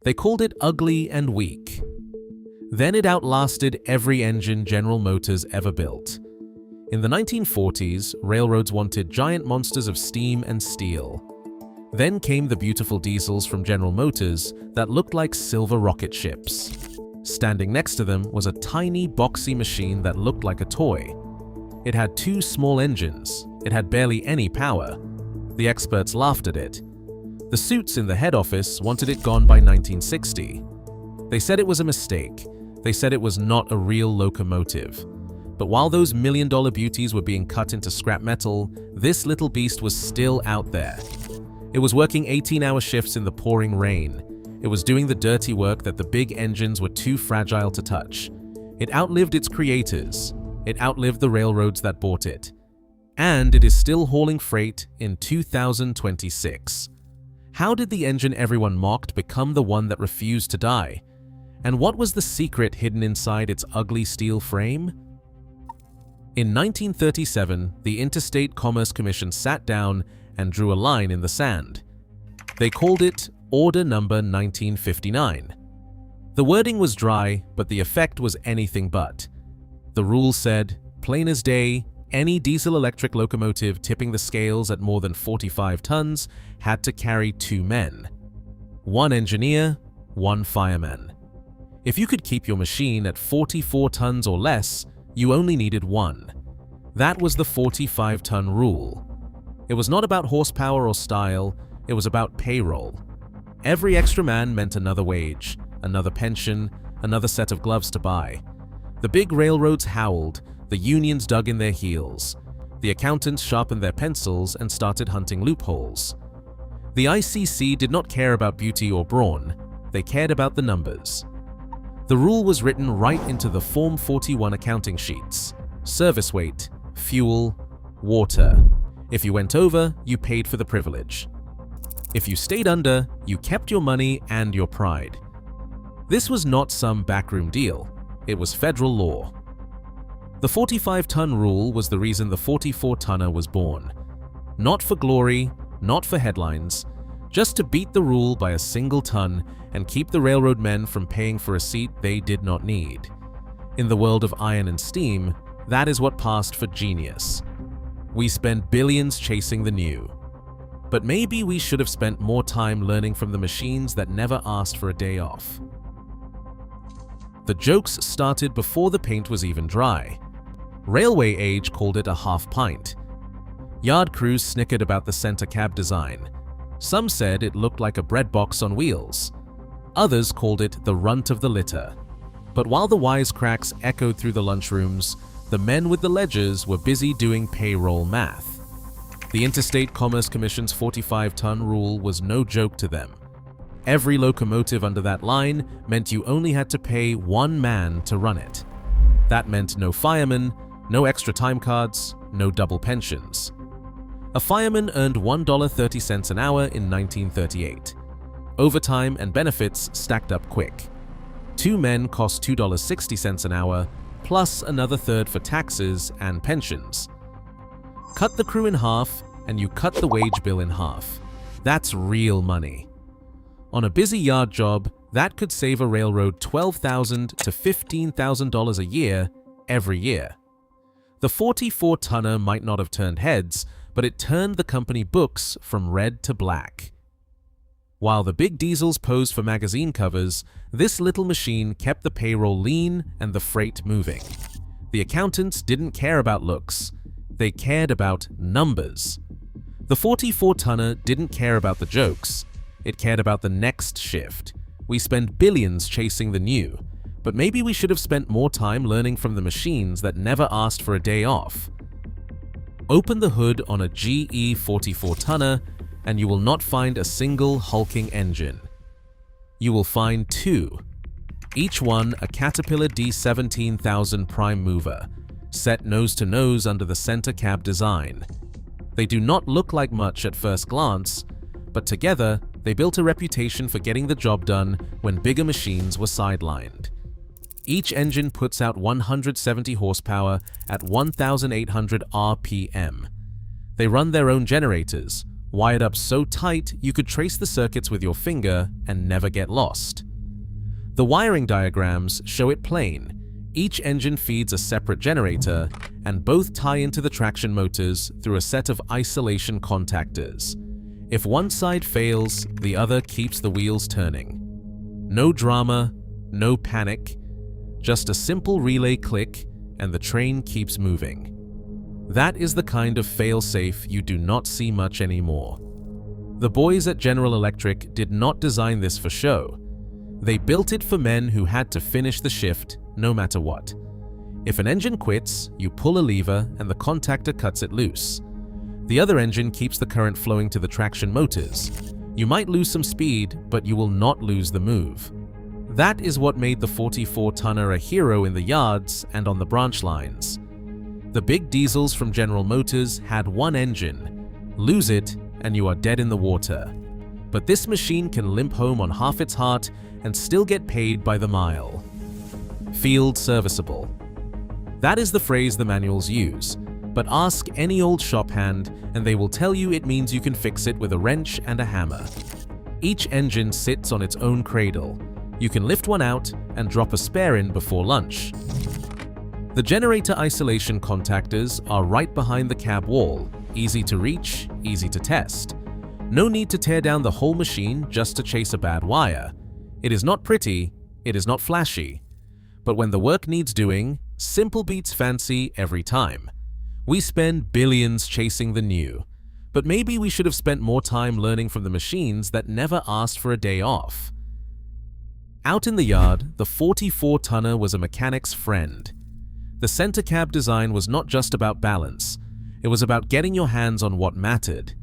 They called it ugly and weak. Then it outlasted every engine General Motors ever built. In the 1940s, railroads wanted giant monsters of steam and steel. Then came the beautiful diesels from General Motors that looked like silver rocket ships. Standing next to them was a tiny, boxy machine that looked like a toy. It had two small engines. It had barely any power. The experts laughed at it. The suits in the head office wanted it gone by 1960. They said it was a mistake. They said it was not a real locomotive. But while those million-dollar beauties were being cut into scrap metal, this little beast was still out there. It was working 18-hour shifts in the pouring rain. It was doing the dirty work that the big engines were too fragile to touch. It outlived its creators. It outlived the railroads that bought it. And it is still hauling freight in 2026. How did the engine everyone mocked become the one that refused to die? And what was the secret hidden inside its ugly steel frame? In 1937, the Interstate Commerce Commission sat down and drew a line in the sand. They called it Order Number 1959. The wording was dry, but the effect was anything but. The rule said, plain as day, any diesel-electric locomotive tipping the scales at more than 45 tons had to carry 2 men. 1 engineer, 1 fireman. If you could keep your machine at 44 tons or less, you only needed 1. That was the 45-ton rule. It was not about horsepower or style, it was about payroll. Every extra man meant another wage, another pension, another set of gloves to buy. The big railroads howled, the unions dug in their heels. The accountants sharpened their pencils and started hunting loopholes. The ICC did not care about beauty or brawn, they cared about the numbers. The rule was written right into the Form 41 accounting sheets. Service weight, fuel, water. If you went over, you paid for the privilege. If you stayed under, you kept your money and your pride. This was not some backroom deal. It was federal law. The 45-ton rule was the reason the 44-tonner was born. Not for glory, not for headlines, just to beat the rule by a single ton and keep the railroad men from paying for a seat they did not need. In the world of iron and steam, that is what passed for genius. We spend billions chasing the new. But maybe we should have spent more time learning from the machines that never asked for a day off. The jokes started before the paint was even dry. Railway Age called it a half-pint. Yard crews snickered about the center cab design. Some said it looked like a bread box on wheels. Others called it the runt of the litter. But while the wisecracks echoed through the lunchrooms, the men with the ledgers were busy doing payroll math. The Interstate Commerce Commission's 45-ton rule was no joke to them. Every locomotive under that line meant you only had to pay 1 man to run it. That meant no firemen, no extra time cards, no double pensions. A fireman earned $1.30 an hour in 1938. Overtime and benefits stacked up quick. 2 men cost $2.60 an hour, plus another third for taxes and pensions. Cut the crew in half, and you cut the wage bill in half. That's real money. On a busy yard job, that could save a railroad $12,000 to $15,000 a year, every year. The 44-tonner might not have turned heads, but it turned the company books from red to black. While the big diesels posed for magazine covers, this little machine kept the payroll lean and the freight moving. The accountants didn't care about looks. They cared about numbers. The 44-tonner didn't care about the jokes. It cared about the next shift. We spend billions chasing the new, but maybe we should have spent more time learning from the machines that never asked for a day off. Open the hood on a GE 44-tonner and you will not find a single hulking engine. You will find 2, each one a Caterpillar D17000 prime mover, set nose to nose under the center cab design. They do not look like much at first glance, but together they built a reputation for getting the job done when bigger machines were sidelined. Each engine puts out 170 horsepower at 1,800 RPM. They run their own generators, wired up so tight you could trace the circuits with your finger and never get lost. The wiring diagrams show it plain. Each engine feeds a separate generator, and both tie into the traction motors through a set of isolation contactors. If one side fails, the other keeps the wheels turning. No drama, no panic, just a simple relay click and the train keeps moving. That is the kind of fail-safe you do not see much anymore. The boys at General Electric did not design this for show. They built it for men who had to finish the shift no matter what. If an engine quits, you pull a lever and the contactor cuts it loose. The other engine keeps the current flowing to the traction motors. You might lose some speed, but you will not lose the move. That is what made the 44-tonner a hero in the yards and on the branch lines. The big diesels from General Motors had one engine. Lose it and you are dead in the water. But this machine can limp home on half its heart and still get paid by the mile. Field serviceable. That is the phrase the manuals use, but ask any old shop hand and they will tell you it means you can fix it with a wrench and a hammer. Each engine sits on its own cradle. You can lift one out and drop a spare in before lunch. The generator isolation contactors are right behind the cab wall, easy to reach, easy to test. No need to tear down the whole machine just to chase a bad wire. It is not pretty, it is not flashy. But when the work needs doing, simple beats fancy every time. We spend billions chasing the new, but maybe we should have spent more time learning from the machines that never asked for a day off. Out in the yard, the 44-tonner was a mechanic's friend. The center cab design was not just about balance, it was about getting your hands on what mattered.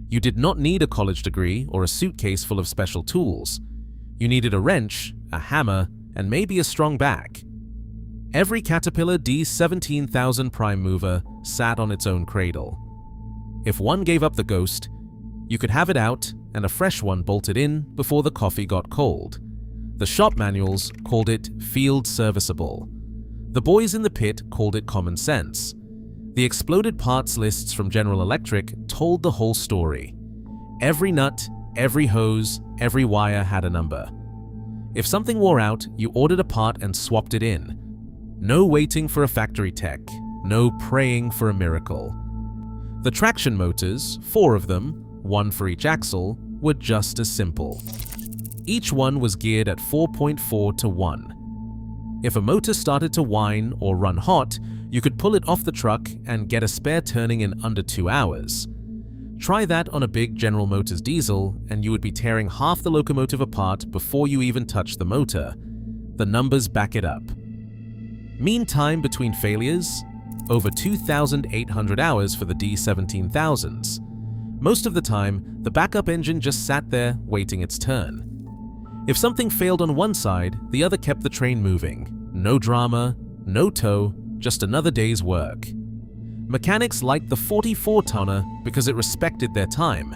You did not need a college degree or a suitcase full of special tools. You needed a wrench, a hammer, and maybe a strong back. Every Caterpillar D17000 prime mover sat on its own cradle. If one gave up the ghost, you could have it out and a fresh one bolted in before the coffee got cold. The shop manuals called it field serviceable. The boys in the pit called it common sense. The exploded parts lists from General Electric told the whole story. Every nut, every hose, every wire had a number. If something wore out, you ordered a part and swapped it in. No waiting for a factory tech, no praying for a miracle. The traction motors, 4 of them, 1 for each axle, were just as simple. Each one was geared at 4.4 to 1. If a motor started to whine or run hot, you could pull it off the truck and get a spare turning in under 2 hours. Try that on a big General Motors diesel and you would be tearing half the locomotive apart before you even touch the motor. The numbers back it up. Mean time between failures? Over 2,800 hours for the D17000s. Most of the time, the backup engine just sat there waiting its turn. If something failed on one side, the other kept the train moving. No drama, no tow, just another day's work. Mechanics liked the 44-tonner because it respected their time.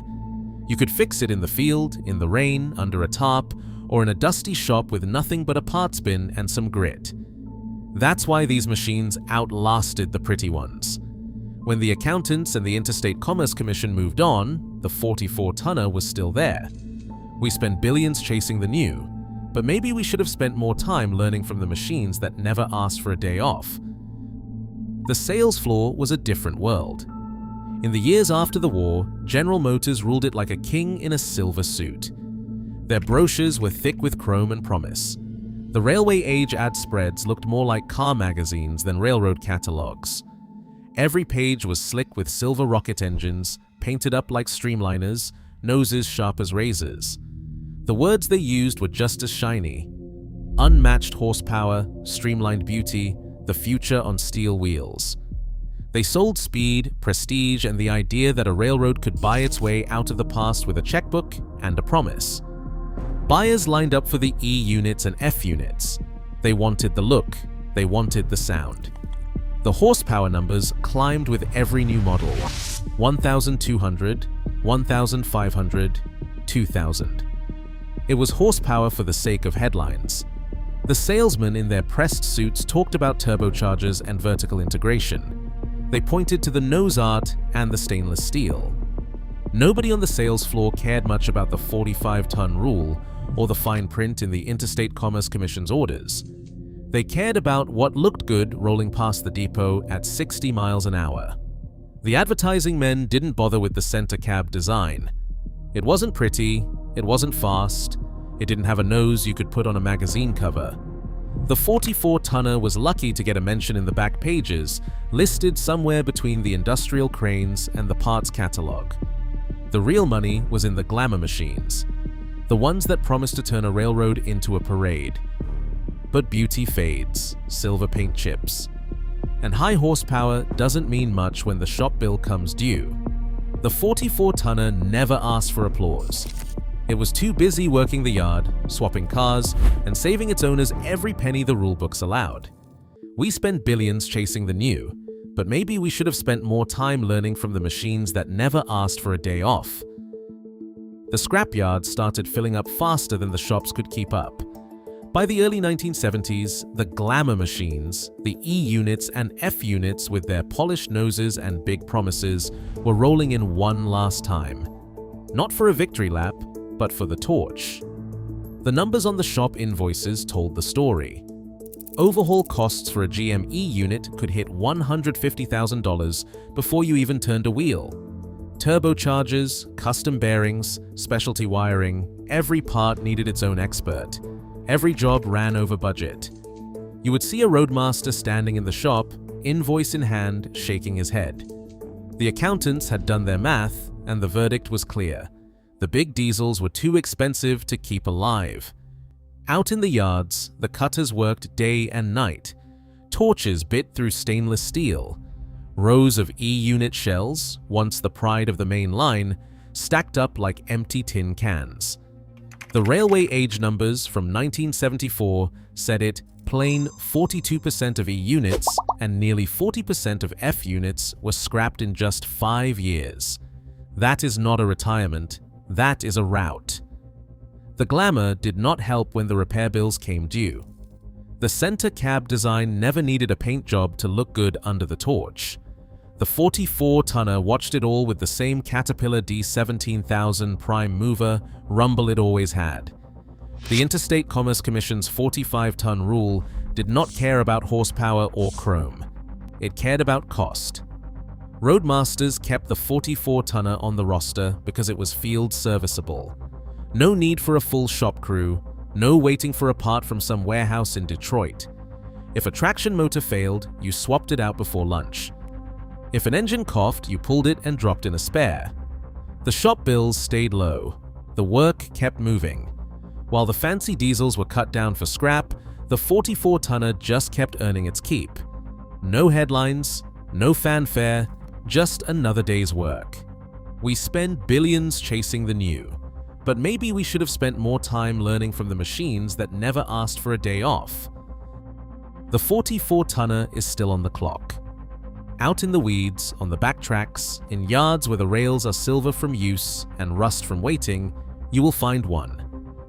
You could fix it in the field, in the rain, under a tarp, or in a dusty shop with nothing but a parts bin and some grit. That's why these machines outlasted the pretty ones. When the accountants and the Interstate Commerce Commission moved on, the 44-tonner was still there. We spent billions chasing the new, but maybe we should have spent more time learning from the machines that never asked for a day off. The sales floor was a different world. In the years after the war, General Motors ruled it like a king in a silver suit. Their brochures were thick with chrome and promise. The railway age ad spreads looked more like car magazines than railroad catalogs. Every page was slick with silver rocket engines, painted up like streamliners, noses sharp as razors. The words they used were just as shiny. Unmatched horsepower, streamlined beauty, the future on steel wheels. They sold speed, prestige, and the idea that a railroad could buy its way out of the past with a checkbook and a promise. Buyers lined up for the E units and F units. They wanted the look, they wanted the sound. The horsepower numbers climbed with every new model. 1,200, 1,500, 2,000. It was horsepower for the sake of headlines. The salesmen in their pressed suits talked about turbochargers and vertical integration. They pointed to the nose art and the stainless steel. Nobody on the sales floor cared much about the 45-ton rule or the fine print in the Interstate Commerce Commission's orders. They cared about what looked good rolling past the depot at 60 miles an hour. The advertising men didn't bother with the center cab design. It wasn't pretty, it wasn't fast, it didn't have a nose you could put on a magazine cover. The 44-tonner was lucky to get a mention in the back pages, listed somewhere between the industrial cranes and the parts catalog. The real money was in the glamour machines, the ones that promised to turn a railroad into a parade. But beauty fades, silver paint chips. And high horsepower doesn't mean much when the shop bill comes due. The 44-tonner never asked for applause. It was too busy working the yard, swapping cars, and saving its owners every penny the rulebooks allowed. We spend billions chasing the new, but maybe we should have spent more time learning from the machines that never asked for a day off. The scrapyards started filling up faster than the shops could keep up. By the early 1970s, the glamour machines, the E units and F units with their polished noses and big promises, were rolling in one last time. Not for a victory lap, but for the torch. The numbers on the shop invoices told the story. Overhaul costs for a GM E unit could hit $150,000 before you even turned a wheel. Turbochargers, custom bearings, specialty wiring, every part needed its own expert. Every job ran over budget. You would see a roadmaster standing in the shop, invoice in hand, shaking his head. The accountants had done their math, and the verdict was clear. The big diesels were too expensive to keep alive. Out in the yards, the cutters worked day and night. Torches bit through stainless steel. Rows of E-unit shells, once the pride of the main line, stacked up like empty tin cans. The railway age numbers from 1974 said it plain 42% of E units and nearly 40% of F units were scrapped in just 5 years. That is not a retirement, that is a rout. The glamour did not help when the repair bills came due. The center cab design never needed a paint job to look good under the torch. The 44-tonner watched it all with the same Caterpillar D17000 prime mover rumble it always had. The Interstate Commerce Commission's 45-ton rule did not care about horsepower or chrome. It cared about cost. Roadmasters kept the 44-tonner on the roster because it was field serviceable. No need for a full shop crew, no waiting for a part from some warehouse in Detroit. If a traction motor failed, you swapped it out before lunch. If an engine coughed, you pulled it and dropped in a spare. The shop bills stayed low. The work kept moving. While the fancy diesels were cut down for scrap, the 44-tonner just kept earning its keep. No headlines, no fanfare, just another day's work. We spend billions chasing the new, but maybe we should have spent more time learning from the machines that never asked for a day off. The 44-tonner is still on the clock. Out in the weeds, on the back tracks, in yards where the rails are silver from use and rust from waiting, you will find one.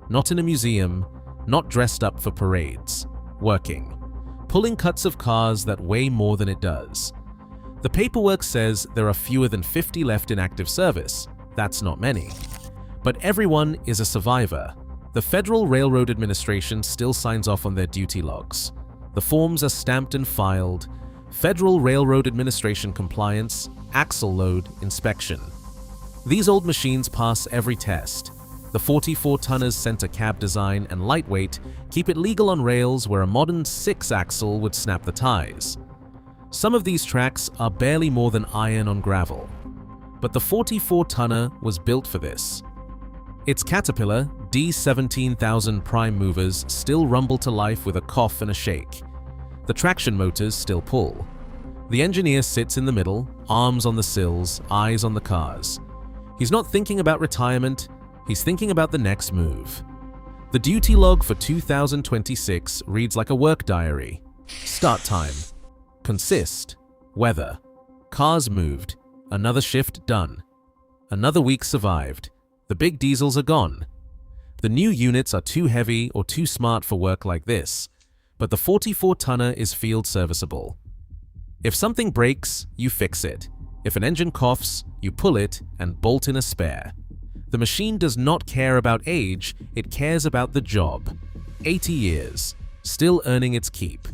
Not in a museum, not dressed up for parades. Working. Pulling cuts of cars that weigh more than it does. The paperwork says there are fewer than 50 left in active service. That's not many. But everyone is a survivor. The Federal Railroad Administration still signs off on their duty logs. The forms are stamped and filed. Federal Railroad Administration compliance, axle load, inspection. These old machines pass every test. The 44-tonner's center cab design and lightweight keep it legal on rails where a modern 6-axle would snap the ties. Some of these tracks are barely more than iron on gravel. But the 44-tonner was built for this. Its Caterpillar D17000 prime movers still rumble to life with a cough and a shake. The traction motors still pull. The engineer sits in the middle, arms on the sills, eyes on the cars. He's not thinking about retirement, he's thinking about the next move. The duty log for 2026 reads like a work diary. Start time. Consist. Weather. Cars moved. Another shift done. Another week survived. The big diesels are gone. The new units are too heavy or too smart for work like this. But the 44-tonner is field serviceable. If something breaks, you fix it. If an engine coughs, you pull it and bolt in a spare. The machine does not care about age, it cares about the job. 80 years, still earning its keep.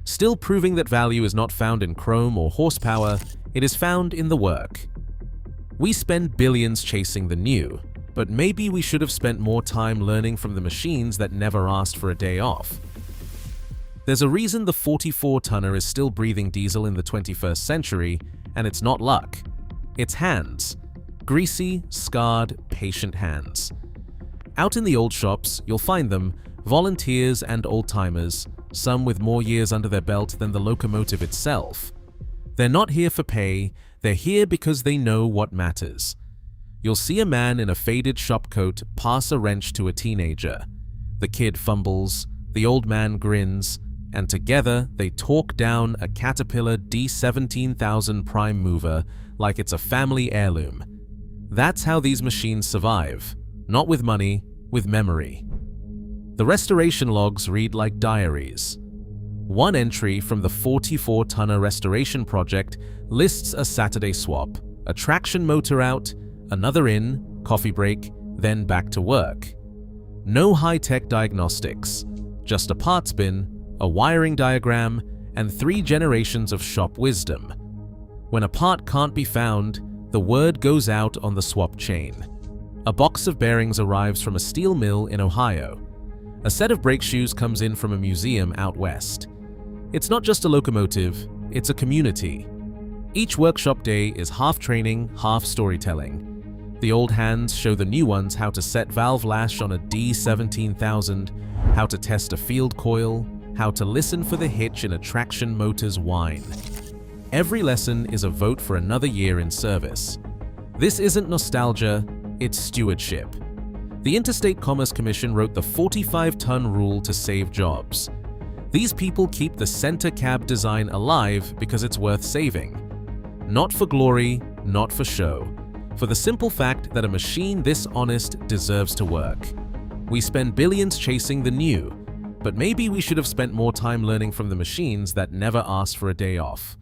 Still proving that value is not found in chrome or horsepower, it is found in the work. We spend billions chasing the new, but maybe we should have spent more time learning from the machines that never asked for a day off. There's a reason the 44-tonner is still breathing diesel in the 21st century, and it's not luck. It's hands. Greasy, scarred, patient hands. Out in the old shops, you'll find them, volunteers and old-timers, some with more years under their belt than the locomotive itself. They're not here for pay, they're here because they know what matters. You'll see a man in a faded shop coat pass a wrench to a teenager. The kid fumbles, the old man grins, and together they torque down a Caterpillar D17000 prime mover like it's a family heirloom. That's how these machines survive, not with money, with memory. The restoration logs read like diaries. One entry from the 44-tonner restoration project lists a Saturday swap, a traction motor out, another in, coffee break, then back to work. No high-tech diagnostics, just a parts bin, a wiring diagram, and 3 generations of shop wisdom. When a part can't be found, the word goes out on the swap chain. A box of bearings arrives from a steel mill in Ohio. A set of brake shoes comes in from a museum out west. It's not just a locomotive, it's a community. Each workshop day is half training, half storytelling. The old hands show the new ones how to set valve lash on a D17000, how to test a field coil, how to listen for the hitch in a traction motor's whine. Every lesson is a vote for another year in service. This isn't nostalgia, it's stewardship. The Interstate Commerce Commission wrote the 45-ton rule to save jobs. These people keep the center cab design alive because it's worth saving. Not for glory, not for show. For the simple fact that a machine this honest deserves to work. We spend billions chasing the new, but maybe we should have spent more time learning from the machines that never asked for a day off.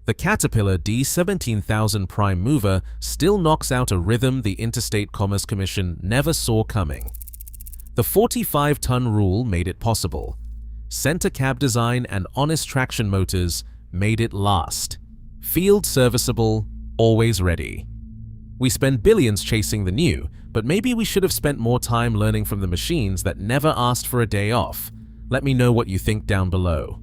The Caterpillar D17000 prime mover still knocks out a rhythm the Interstate Commerce Commission never saw coming. The 45-ton rule made it possible. Center cab design and honest traction motors made it last. Field serviceable, always ready. We spend billions chasing the new, but maybe we should have spent more time learning from the machines that never asked for a day off. Let me know what you think down below.